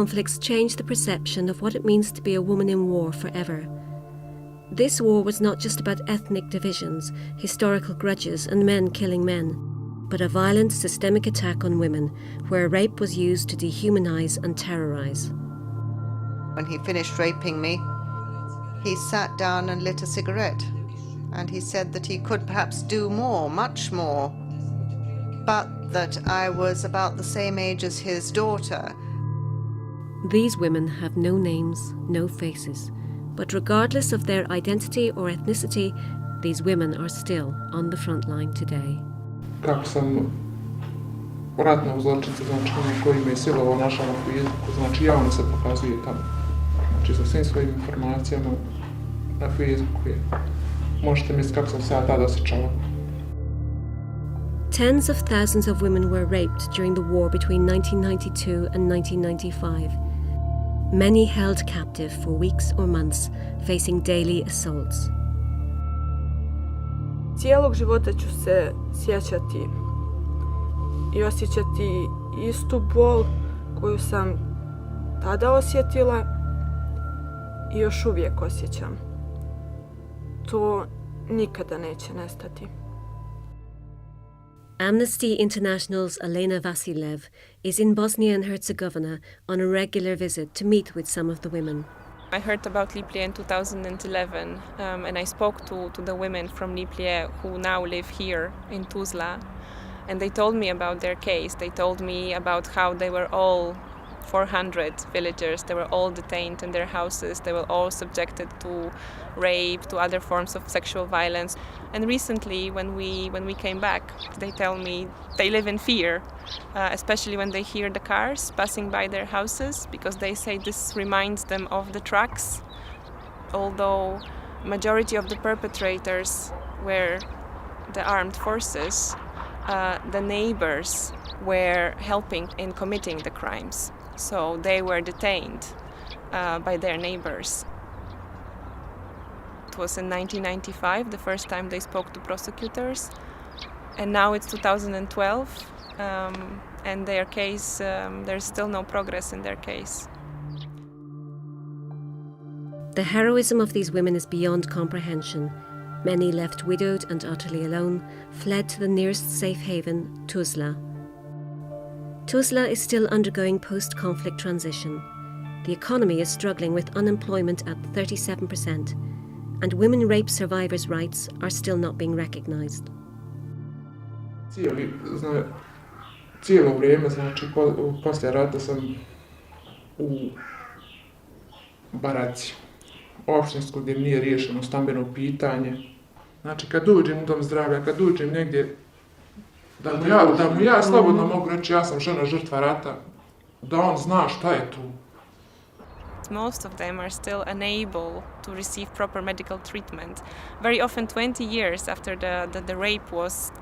Conflicts changed the perception of what it means to be a woman in war forever. This war was not just about ethnic divisions, historical grudges, and men killing men, but a violent, systemic attack on women, where rape was used to dehumanize and terrorize. When he finished raping me, he sat down and lit a cigarette, and he said that he could perhaps do more, much more, but that I was about the same age as his daughter. These women have no names, no faces, but regardless of their identity or ethnicity, these women are still on the front line today. Kako sam ratnog zločinca, znači onih koji me silovao našao na Facebooku, znači javno se pokazuje tamo. Znači sa svim svojim informacijama na Facebooku je. Možete misliti kako sam se ja tada osjećala. Tens of thousands of women were raped during the war between 1992 and 1995. Many held captive for weeks or months, facing daily assaults. Cijelog života ću se sjećati i osjećati istu bol koju sam tada osjetila i još uvijek osjećam. To nikada neće nestati. Amnesty International's Elena Vasilev is in Bosnia and Herzegovina on a regular visit to meet with some of the women. I heard about Liplje in 2011 and I spoke to the women from Liplje who now live here in Tuzla, and they told me about their case. They told me about how they were all 400 villagers, they were all detained in their houses, they were all subjected to rape, to other forms of sexual violence. And recently, when we came back, they tell me they live in fear, especially when they hear the cars passing by their houses, because they say this reminds them of the trucks. Although majority of the perpetrators were the armed forces, the neighbors were helping in committing the crimes. So they were detained by their neighbors. It was in 1995, the first time they spoke to prosecutors. And now it's 2012, and their case, there's still no progress in their case. The heroism of these women is beyond comprehension. Many left widowed and utterly alone, fled to the nearest safe haven, Tuzla. Tuzla is still undergoing post-conflict transition. The economy is struggling with unemployment at 37%, and women rape survivors' rights are still not being recognized. Cijelo vrijeme, znači poslije rata sam u baraci opštinskog gdje nije riješeno stambeno pitanje. Znači kad uđem u dom zdravlja, kad uđem negdje, da mu ja slobodno mogu reći ja sam žena žrtva rata, da on zna šta je tu. Most of them are still unable to receive proper medical treatment. Very often 20 years after the rape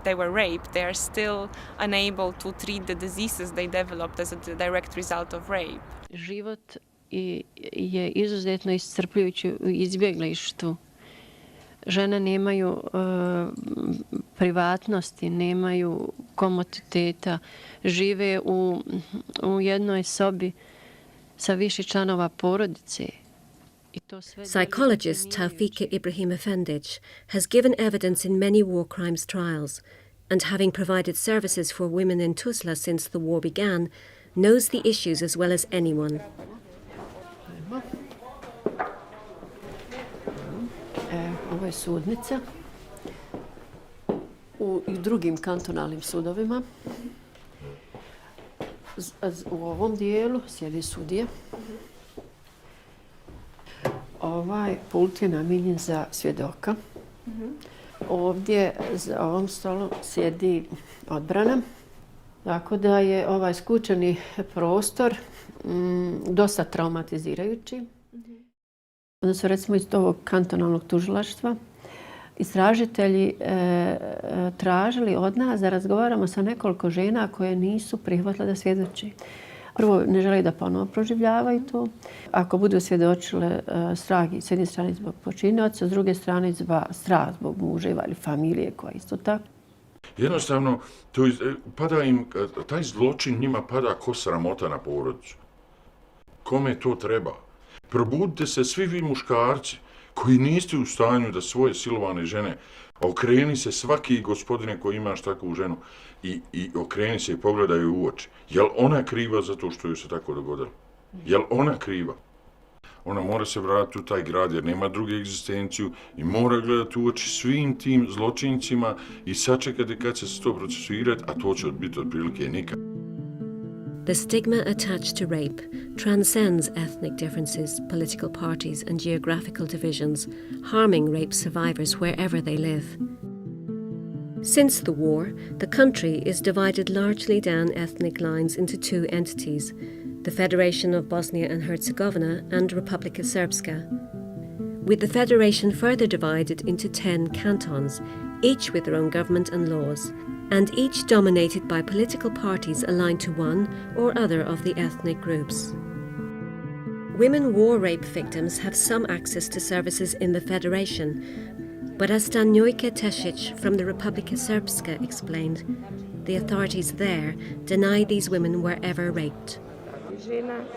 they were raped, they are still unable to treat the diseases they developed as a direct result of rape. Život je izuzetno iscrpljujući u izbjeglištvu. Žene nemaju privatnosti, nemaju komoditeta, žive u jednoj sobi sa više članova porodice. Psychologist Taufika Ibrahim Efendic has given evidence in many war crimes trials, and having provided services for women in Tuzla since the war began, knows the issues as well as anyone. Ovo je sudnica. U drugim kantonalnim sudovima. U ovom dijelu sjedi sudija. Ovaj pult je namijenjen za svjedoka. Ovdje za ovom stolu sjedi odbrana. Tako da je ovaj skučeni prostor dosta traumatizirajući. Onda su recimo iz ovog kantonalnog tužilaštva istražitelji tražili od nas da razgovaramo sa nekoliko žena koje nisu prihvatile da svjedoči. Prvo, ne žele da ponovo proživljavaju to. Ako budu svjedočile strah s jedne strane zbog počinioca, s druge strane strah zbog muževa ili familije koja isto tako. Jednostavno, taj zločin njima pada ko sramota na porodicu. Kome to treba? Probudite se svi vi muškarci koji niste u stanju da svoje silovane žene, okreni se svaki gospodine koji imaš takvu ženu i okreni se i pogledaj u oči. Jel ona kriva za to što joj se tako dogodilo? Jel ona kriva? Ona mora se vratiti u taj grad jer nema druge egzistenciju i mora gledati u oči svim tim zločincima i sačekati kad će se to procesuirati, a to će biti otprilike nikad. The stigma attached to rape transcends ethnic differences, political parties, and geographical divisions, harming rape survivors wherever they live. Since the war, the country is divided largely down ethnic lines into two entities, the Federation of Bosnia and Herzegovina and Republika Srpska, with the federation further divided into 10 cantons, each with their own government and laws, and each dominated by political parties aligned to one or other of the ethnic groups. Women war rape victims have some access to services in the federation, but as Stanjojka Tesic from the Republika Srpska explained, the authorities there deny these women were ever raped.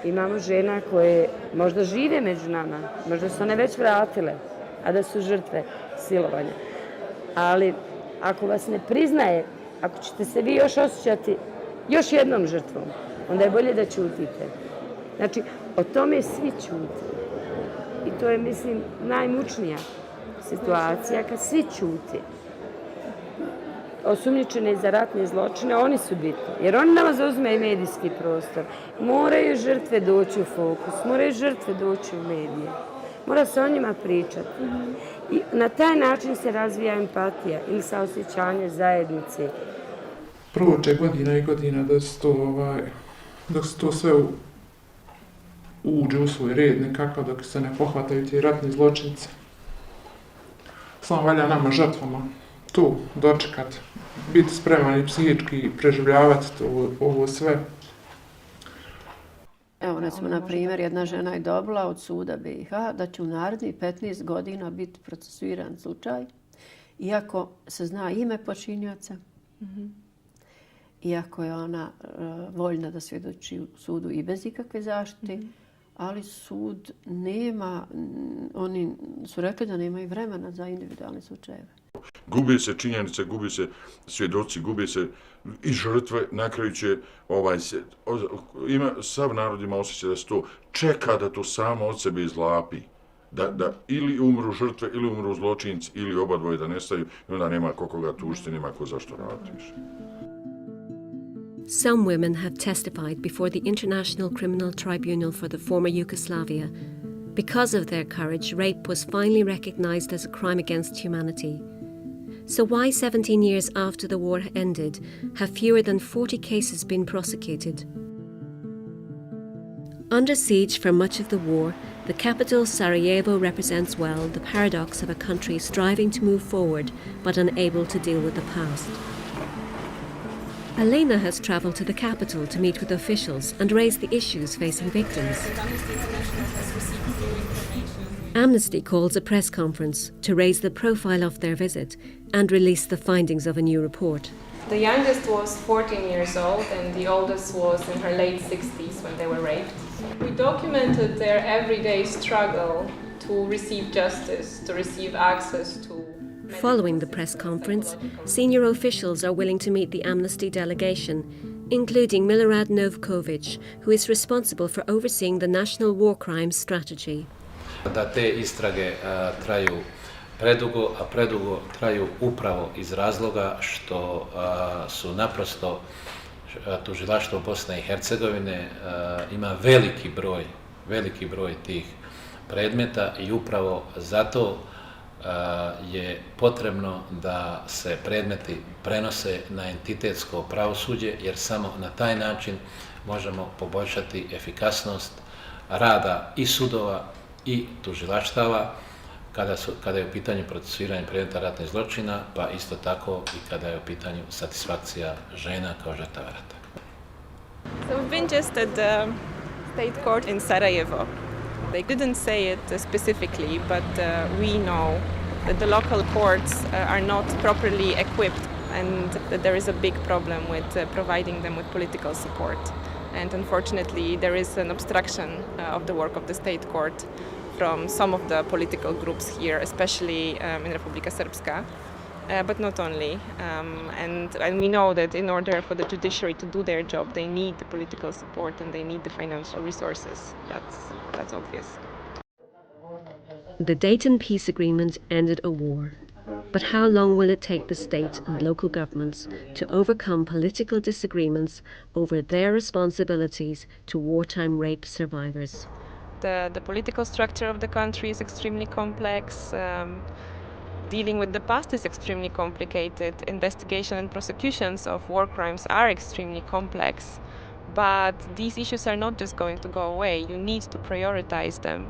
Imamo žena koje možda žive među nama, možda su one već vratile, a da su žrtve silovanja. Ali ako vas ne priznaje, ako ćete se vi još osjećati još jednom žrtvom, onda je bolje da ćutite. Znači, o tome svi ćute. I to je, mislim, najmučnija situacija kad svi ćute. Osumnjičene za ratne zločine, oni su bitni, jer oni nama zauzme i medijski prostor. Moraju žrtve doći u fokus, moraju žrtve doći u medije. Mora se o njima pričati. I na taj način se razvija empatija ili saosjećanje zajednice. Prođe godina i godina dok se to sve uđe u svoj red nekako, dok se ne pohvataju ti ratni zločinci. Samo valja nama žrtvama tu dočekati, biti spreman i psihički preživljavati ovo sve. Evo, recimo, na primjer, jedna žena je dobila od suda BiH da će u narednih 15 godina biti procesuiran slučaj, iako se zna ime počinioca, iako je ona voljna da svjedoči u sudu i bez ikakve zaštite, ali sud nema, oni su rekli da nemaju vremena za individualne slučajeve. Gube se činjenice, gube se svjedoci, gube se i žrtve, na kraju će sav narod ima osjećaj da se to čeka da to samo od sebe izlapi. Da ili umru žrtve, ili umru zločinci, ili oba dvoje da nestaju i onda nema ko koga tužiti, nema ko zašto raditi više. Some women have testified before the International Criminal Tribunal for the former Yugoslavia. Because of their courage, rape was finally recognized as a crime against humanity. So why 17 years after the war ended have fewer than 40 cases been prosecuted? Under siege for much of the war, the capital Sarajevo represents well the paradox of a country striving to move forward but unable to deal with the past. Elena has travelled to the capital to meet with officials and raise the issues facing victims. Amnesty calls a press conference to raise the profile of their visit and release the findings of a new report. The youngest was 14 years old and the oldest was in her late 60s when they were raped. We documented their everyday struggle to receive justice, to receive access to... Following the press conference, senior officials are willing to meet the Amnesty delegation, including Milorad Novkovic, who is responsible for overseeing the National War Crimes Strategy. Da te istrage traju predugo, a predugo traju upravo iz razloga što su naprosto tužilaštvo Bosne i Hercegovine ima veliki broj tih predmeta i upravo zato je potrebno da se predmeti prenose na entitetsko pravosuđe, jer samo na taj način možemo poboljšati efikasnost rada i sudova i tužilaštava kada je u pitanju procesuiranje predmeta ratnih zločina, pa isto tako i kada je u pitanju satisfakcija žena kao žrtava rata. So we've been just at the state court in Sarajevo. They didn't say it specifically, but we know that the local courts are not properly equipped and that there is a big problem with providing them with political support. And unfortunately, there is an obstruction of the work of the state court from some of the political groups here, especially in Republika Srpska. But not only. And we know that in order for the judiciary to do their job, they need the political support and they need the financial resources. That's obvious. The Dayton Peace Agreement ended a war. But how long will it take the state and local governments to overcome political disagreements over their responsibilities to wartime rape survivors? The political structure of the country is extremely complex. Dealing with the past is extremely complicated. Investigation and prosecutions of war crimes are extremely complex. But these issues are not just going to go away. You need to prioritize them.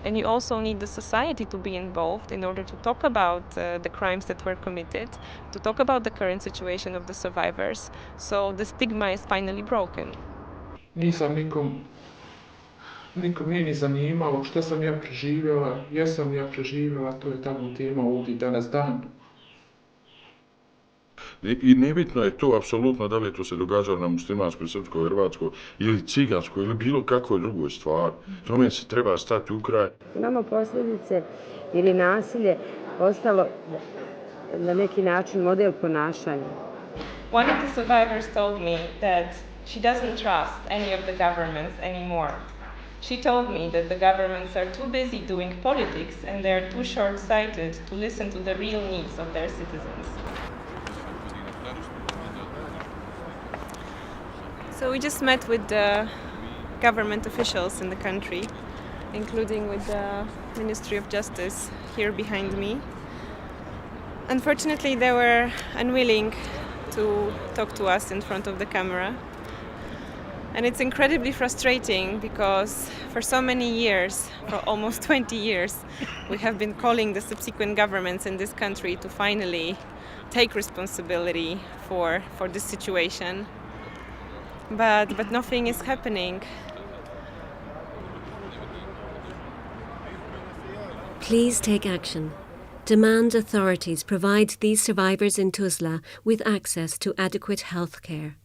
And you also need the society to be involved in order to talk about the crimes that were committed, to talk about the current situation of the survivors. So the stigma is finally broken. Nikom nije ni zanimalo šta sam ja preživjela, jesam ja preživjela, to je tamo tema ovdje danas dan. I nebitno je to apsolutno da li to se događalo na muslimanskoj, srpskoj, hrvatskoj ili ciganskoj ili bilo kakvoj drugoj stvari. Tome se treba stati u kraj. Imamo posljedice jer je nasilje postalo na neki način model ponašanja. One of the survivors told me that she doesn't trust any of the governments anymore. She told me that the governments are too busy doing politics and they are too short-sighted to listen to the real needs of their citizens. So we just met with the government officials in the country, including with the Ministry of Justice here behind me. Unfortunately, they were unwilling to talk to us in front of the camera. And it's incredibly frustrating because for so many years, for almost 20 years, we have been calling the subsequent governments in this country to finally take responsibility for this situation. But nothing is happening. Please take action. Demand authorities provide these survivors in Tuzla with access to adequate health care.